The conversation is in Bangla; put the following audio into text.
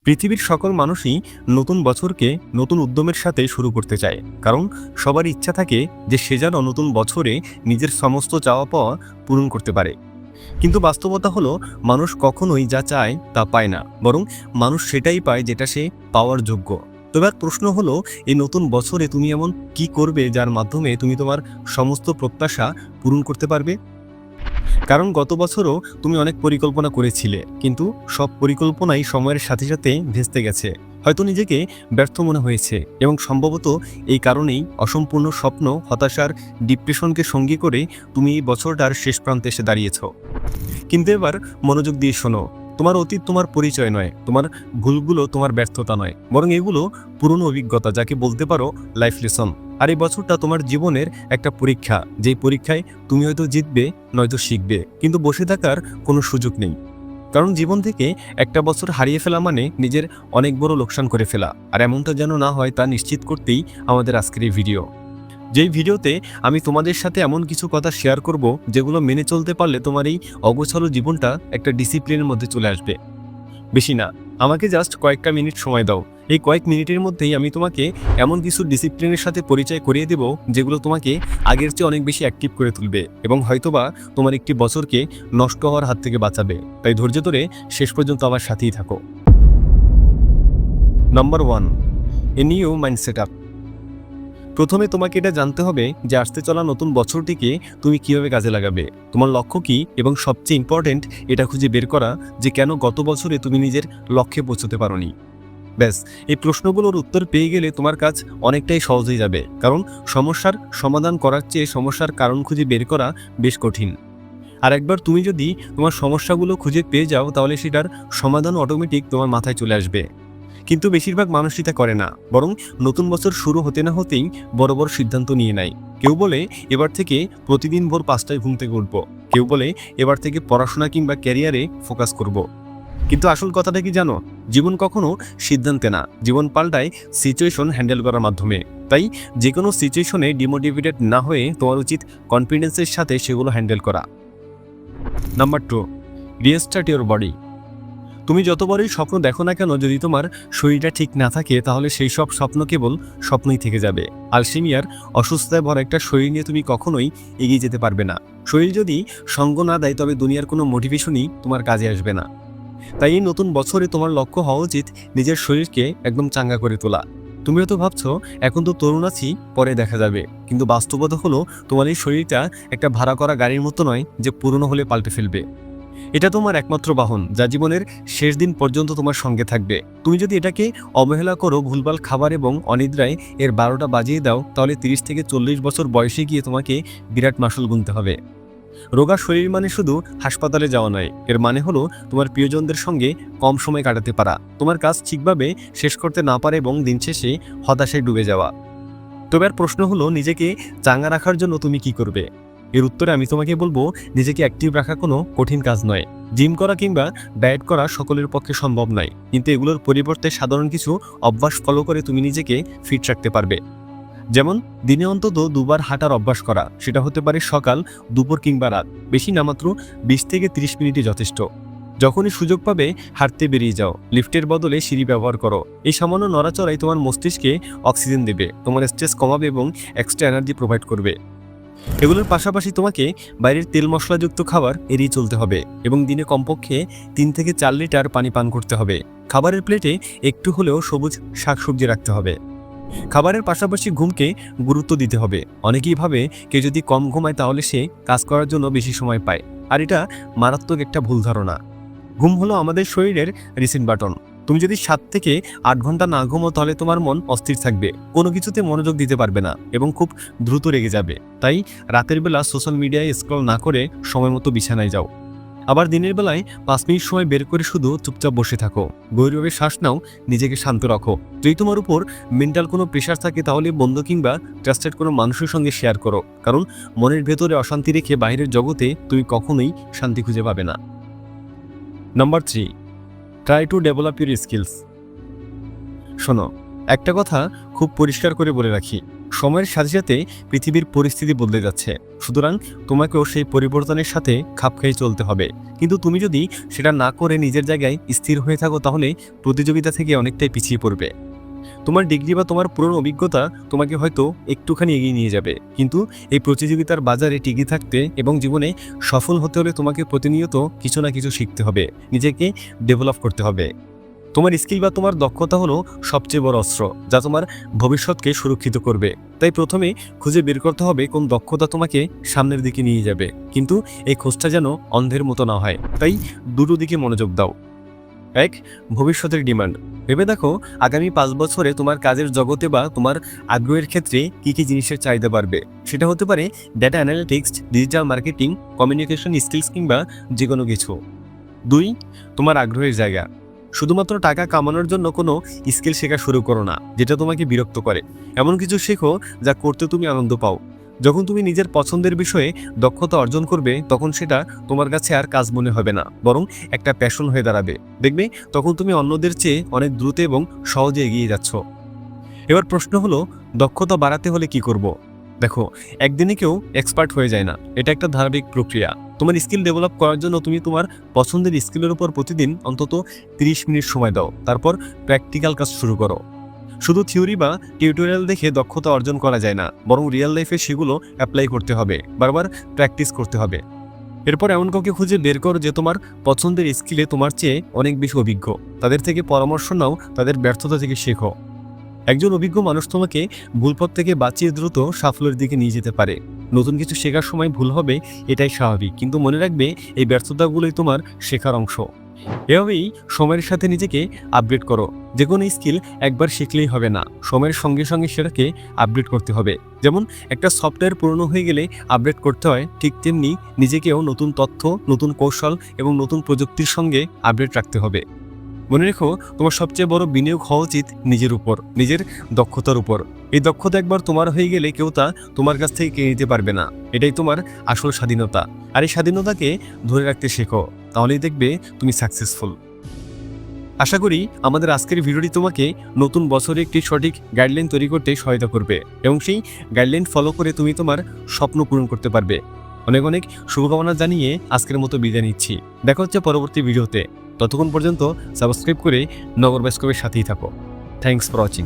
পৃথিবীর সকল মানুষই নতুন বছরকে নতুন উদ্যমের সাথে শুরু করতে চায়, কারণ সবার ইচ্ছা থাকে যে সে যেন নতুন বছরে নিজের সমস্ত চাওয়া পাওয়া পূরণ করতে পারে। কিন্তু বাস্তবতা হলো, মানুষ কখনোই যা চায় তা পায় না, বরং মানুষ সেটাই পায় যেটা সে পাওয়ার যোগ্য। তবে আর প্রশ্ন হলো, এই নতুন বছরে তুমি এমন কি করবে যার মাধ্যমে তুমি তোমার সমস্ত প্রত্যাশা পূরণ করতে পারবে? কারণ গত বছরও তুমি অনেক পরিকল্পনা করেছিলে, কিন্তু সব পরিকল্পনাই সময়ের সাথে সাথে ভেস্তে গেছে। হয়তো নিজেকে ব্যর্থ মনে হয়েছে, এবং সম্ভবত এই কারণেই অসম্পূর্ণ স্বপ্ন, হতাশার ডিপ্রেশনকে সঙ্গী করে তুমি এই বছরটার শেষ প্রান্তে এসে দাঁড়িয়েছ। কিন্তু এবার মনোযোগ দিয়ে শোনো, তোমার অতীত তোমার পরিচয় নয়, তোমার ভুলগুলো তোমার ব্যর্থতা নয়, বরং এগুলো পুরনো অভিজ্ঞতা, যাকে বলতে পারো লাইফ লেসন। আর এই বছরটা তোমার জীবনের একটা পরীক্ষা, যেই পরীক্ষায় তুমি হয়তো জিতবে, নয়তো শিখবে, কিন্তু বসে থাকার কোনো সুযোগ নেই। কারণ জীবন থেকে একটা বছর হারিয়ে ফেলা মানে নিজের অনেক বড় লোকসান করে ফেলা। আর এমনটা যেন না হয় তা নিশ্চিত করতেই আমাদের আজকের এই ভিডিও। যেই ভিডিওতে আমি তোমাদের সাথে এমন কিছু কথা শেয়ার করব যেগুলো মেনে চলতে পারলে তোমার এই অগোছালো জীবনটা একটা ডিসিপ্লিনের মধ্যে চলে আসবে। বেশি না, আমাকে জাস্ট কয়েকটা মিনিট সময় দাও। এই কয়েক মিনিটের মধ্যেই আমি তোমাকে এমন কিছু ডিসিপ্লিনের সাথে পরিচয় করিয়ে দেব যেগুলো তোমাকে আগের চেয়ে অনেক বেশি অ্যাক্টিভ করে তুলবে, এবং হয়তোবা তোমার একটি বছরকে নষ্ট হওয়ার হাত থেকে বাঁচাবে। তাই ধৈর্য ধরে শেষ পর্যন্ত আমার সাথেই থাকো। Number 1, a new mind set up. প্রথমে তোমাকে এটা জানতে হবে যে আসতে চলা নতুন বছরটিকে তুমি কিভাবে কাজে লাগাবে। তোমার লক্ষ্য কি, এবং সবচেয়ে ইম্পর্টেন্ট এটা খুঁজে বের করা যে কেন গত বছরে তুমি নিজের লক্ষ্যে পৌঁছতে পারোনি। ব্যাস, এই প্রশ্নগুলোর উত্তর পেয়ে গেলে তোমার কাজ অনেকটাই সহজ হয়ে যাবে। কারণ সমস্যার সমাধান করার চেয়ে সমস্যার কারণ খুঁজে বের করা বেশ কঠিন। আর একবার তুমি যদি তোমার সমস্যাগুলো খুঁজে পেয়ে যাও, তাহলে সেটার সমাধান অটোমেটিক তোমার মাথায় চলে আসবে। কিন্তু বেশিরভাগ মানুষই তা করে না, বরং নতুন বছর শুরু হতে না হতেই বড় বড় সিদ্ধান্ত নিয়ে নেয়। কেউ বলে এবার থেকে প্রতিদিন ভোর 5টায় ঘুম থেকে উঠব, কেউ বলে এবার থেকে পড়াশোনা কিংবা ক্যারিয়ারে ফোকাস করব। কিন্তু আসল কথাটা কি জানো? জীবন কখনো সিদ্ধান্তে না, জীবন পাল্টায় সিচুয়েশন হ্যান্ডেল করার মাধ্যমে। তাই যে কোনো সিচুয়েশনে ডিমোটিভেটেড না হয়ে তোমার উচিত কনফিডেন্সের সাথে সেগুলো হ্যান্ডেল করা। Number 2, restart your body. তুমি যতবারই স্বপ্ন দেখো না কেন, যদি তোমার শরীরটা ঠিক না থাকে, তাহলে সেই সব স্বপ্ন কেবল স্বপ্নই থেকে যাবে। আলসেমিয়ার অসুস্থতায় ভরা একটা শরীর নিয়ে তুমি কখনোই এগিয়ে যেতে পারবে না। শরীর যদি সঙ্গ না দেয়, তবে দুনিয়ার কোনো মোটিভেশনই তোমার কাজে আসবে না। তাই এই নতুন বছরে তোমার লক্ষ্য হওয়া উচিত নিজের শরীরকে একদম চাঙ্গা করে তোলা। তুমি হয়তো ভাবছো এখন তো তরুণ আছি, পরে দেখা যাবে, কিন্তু বাস্তবতা হলো তোমার এই শরীরটা একটা ভাড়া করা গাড়ির মতো নয় যে পুরনো হলে পাল্টে ফেলবে। এটা তোমার একমাত্র বাহন, যা জীবনের শেষ দিন পর্যন্ত তোমার সঙ্গে থাকবে। তুমি যদি এটাকে অবহেলা করো, ভুলভাল খাবার এবং অনিদ্রায় এর 12টা বাজিয়ে দাও, তাহলে 30 থেকে 40 বছর বয়সে গিয়ে তোমাকে বিরাট মাসুল গুনতে হবে। রোগা শরীর মানে শুধু হাসপাতালে যাওয়া নয়, এর মানে হলো তোমার প্রিয়জনদের সঙ্গে কম সময় কাটাতে পারা, তোমার কাজ ঠিকভাবে শেষ করতে না পারে এবং দিন শেষে হতাশায় ডুবে যাওয়া। তবে আর প্রশ্ন হলো, নিজেকে চাঙ্গা রাখার জন্য তুমি কি করবে? এর উত্তরে আমি তোমাকে বলবো, নিজেকে অ্যাক্টিভ রাখা কোনো কঠিন কাজ নয়। জিম করা কিংবা ডায়েট করা সকলের পক্ষে সম্ভব নয়, কিন্তু এগুলোর পরিবর্তে সাধারণ কিছু অভ্যাস ফলো করে তুমি নিজেকে ফিট রাখতে পারবে। যেমন দিনে অন্তত 2বার হাঁটার অভ্যাস করা, সেটা হতে পারে সকাল, দুপুর কিংবা রাত। বেশি না, মাত্র 20 থেকে 30 মিনিটই যথেষ্ট। যখনই সুযোগ পাবে হাঁটতে বেরিয়ে যাও, লিফটের বদলে সিঁড়ি ব্যবহার করো। এই সামান্য নড়াচড়াই তোমার মস্তিষ্কে অক্সিজেন দেবে, তোমার স্ট্রেস কমাবে এবং এক্সট্রা এনার্জি প্রোভাইড করবে। এগুলোর পাশাপাশি তোমাকে বাইরের তেল মশলাযুক্ত খাবার এড়িয়ে চলতে হবে, এবং দিনে কমপক্ষে 3 থেকে 4 লিটার পানি পান করতে হবে। খাবারের প্লেটে একটু হলেও সবুজ শাকসবজি রাখতে হবে। খাবারের পাশাপাশি ঘুমকে গুরুত্ব দিতে হবে। অনেকেই ভাবে কেউ যদি কম ঘুমায় তাহলে সে কাজ করার জন্য বেশি সময় পায়, আর এটা মারাত্মক একটা ভুল ধারণা। ঘুম হলো আমাদের শরীরের রিসেট বাটন। তুমি যদি 7 থেকে 8 ঘন্টা না ঘুমো, তাহলে তোমার মন অস্থির থাকবে, কোনো কিছুতে মনোযোগ দিতে পারবে না, এবং খুব দ্রুত রেগে যাবে। তাই রাতের বেলা সোশ্যাল মিডিয়ায় স্ক্রল না করে সময় মতো বিছানায় যাও। আবার দিনের বেলায় 5 মিনিট সময় বের করে শুধু চুপচাপ বসে থাকো, গভীরভাবে শ্বাস নাও, নিজেকে শান্ত রাখো। যদি তোমার উপর মেন্টাল কোনো প্রেশার থাকে, তাহলে বন্ধু কিংবা ট্রাস্টেড কোনো মানুষের সঙ্গে শেয়ার করো, কারণ মনের ভেতরে অশান্তি রেখে বাইরের জগতে তুমি কখনোই শান্তি খুঁজে পাবে না। Number 3, try to develop your skills. শোনো, একটা কথা খুব পরিষ্কার করে বলে রাখি, সময়ের সাথে সাথে পৃথিবীর পরিস্থিতি বদলে যাচ্ছে, সুতরাং তোমাকেও সেই পরিবর্তনের সাথে খাপ খাইয়ে চলতে হবে। কিন্তু তুমি যদি সেটা না করে নিজের জায়গায় স্থির হয়ে থাকো, তাহলে প্রতিযোগিতা থেকে অনেকটাই পিছিয়ে পড়বে। তোমার ডিগ্রি বা তোমার পুরনো অভিজ্ঞতা তোমাকে হয়তো একটুখানি এগিয়ে নিয়ে যাবে, কিন্তু এই প্রতিযোগিতার বাজারে টিকে থাকতে এবং জীবনে সফল হতে হলে তোমাকে প্রতিনিয়ত কিছু না কিছু শিখতে হবে, নিজেকে ডেভেলপ করতে হবে। তোমার স্কিল বা তোমার দক্ষতা হলো সবচেয়ে বড় অস্ত্র, যা তোমার ভবিষ্যৎকে সুরক্ষিত করবে। তাই প্রথমে খুঁজে বের করতে হবে কোন দক্ষতা তোমাকে সামনের দিকে নিয়ে যাবে, কিন্তু এই খোঁজটা যেন অন্ধের মতো না হয়। তাই দুটো দিকে মনোযোগ দাও। 1. ভবিষ্যতের ডিমান্ড। ভেবে দেখো আগামী 5 বছরে তোমার কাজের জগতে বা তোমার আগ্রহের ক্ষেত্রে কী কী জিনিসের চাহিদা বাড়বে। সেটা হতে পারে data analytics, digital marketing, communication skills কিংবা যে কোনো কিছু। 2. তোমার আগ্রহের জায়গা। শুধুমাত্র টাকা কামানোর জন্য কোনো স্কিল শেখা শুরু করো না যেটা তোমাকে বিরক্ত করে। এমন কিছু শেখো যা করতে তুমি আনন্দ পাও। যখন তুমি নিজের পছন্দের বিষয়ে দক্ষতা অর্জন করবে, তখন সেটা তোমার কাছে আর কাজ মনে হবে না, বরং একটা প্যাশন হয়ে দাঁড়াবে। দেখবে তখন তুমি অন্যদের চেয়ে অনেক দ্রুত এবং সহজে এগিয়ে যাচ্ছ। এবার প্রশ্ন হলো, দক্ষতা বাড়াতে হলে কি করব? দেখো, একদিনে কেউ এক্সপার্ট হয়ে যায় না, এটা একটা ধারাবাহিক প্রক্রিয়া। তোমার স্কিল ডেভেলপ করার জন্য তুমি তোমার পছন্দের স্কিলের উপর প্রতিদিন অন্তত 30 মিনিট সময় দাও, তারপর প্র্যাকটিক্যাল কাজ শুরু করো। শুধু থিওরি বা টিউটোরিয়াল দেখে দক্ষতা অর্জন করা যায় না, বরং রিয়েল লাইফে সেগুলো অ্যাপ্লাই করতে হবে, বারবার প্র্যাকটিস করতে হবে। এরপর এমন কাউকে খুঁজে বের করো যে তোমার পছন্দের স্কিলে তোমার চেয়ে অনেক বেশি অভিজ্ঞ। তাদের থেকে পরামর্শ নাও, তাদের ব্যর্থতা থেকে শেখো। একজন অভিজ্ঞ মানুষ তোমাকে ভুলপথ থেকে বাঁচিয়ে দ্রুত সাফল্যের দিকে নিয়ে যেতে পারে। নতুন কিছু শেখার সময় ভুল হবে, এটাই স্বাভাবিক, কিন্তু মনে রাখবে এই ব্যর্থতাগুলোই তোমার শেখার অংশ। এভাবেই সময়ের সাথে নিজেকে আপডেট করো। যে কোনো স্কিল একবার শিখলেই হবে না, সময়ের সঙ্গে সঙ্গে সেটাকে আপডেট করতে হবে। যেমন একটা সফটওয়্যার পুরনো হয়ে গেলে আপডেট করতে হয়, ঠিক তেমনি নিজেকেও নতুন তথ্য, নতুন কৌশল এবং নতুন প্রযুক্তির সঙ্গে আপডেট রাখতে হবে। মনে রেখো, তোমার সবচেয়ে বড় বিনিয়োগ হওয়া উচিত নিজের উপর, নিজের দক্ষতার উপর। এই দক্ষতা একবার তোমার হয়ে গেলে কেউ তা তোমার কাছ থেকে কিনে নিতে পারবে না। এটাই তোমার আসল স্বাধীনতা। আর এই স্বাধীনতাকে ধরে রাখতে শেখো, তাহলেই দেখবে তুমি সাকসেসফুল। আশা করি আমাদের আজকের ভিডিওটি তোমাকে নতুন বছরে একটি সঠিক গাইডলাইন তৈরি করতে সহায়তা করবে এবং সেই গাইডলাইন ফলো করে তুমি তোমার স্বপ্ন পূরণ করতে পারবে। অনেক অনেক শুভকামনা জানিয়ে আজকের মতো বিদায় নিচ্ছি। দেখা হচ্ছে পরবর্তী ভিডিওতে। ততক্ষণ পর্যন্ত সাবস্ক্রাইব করে নগর বাস্কবের সাথেই থাকো। Thanks for watching.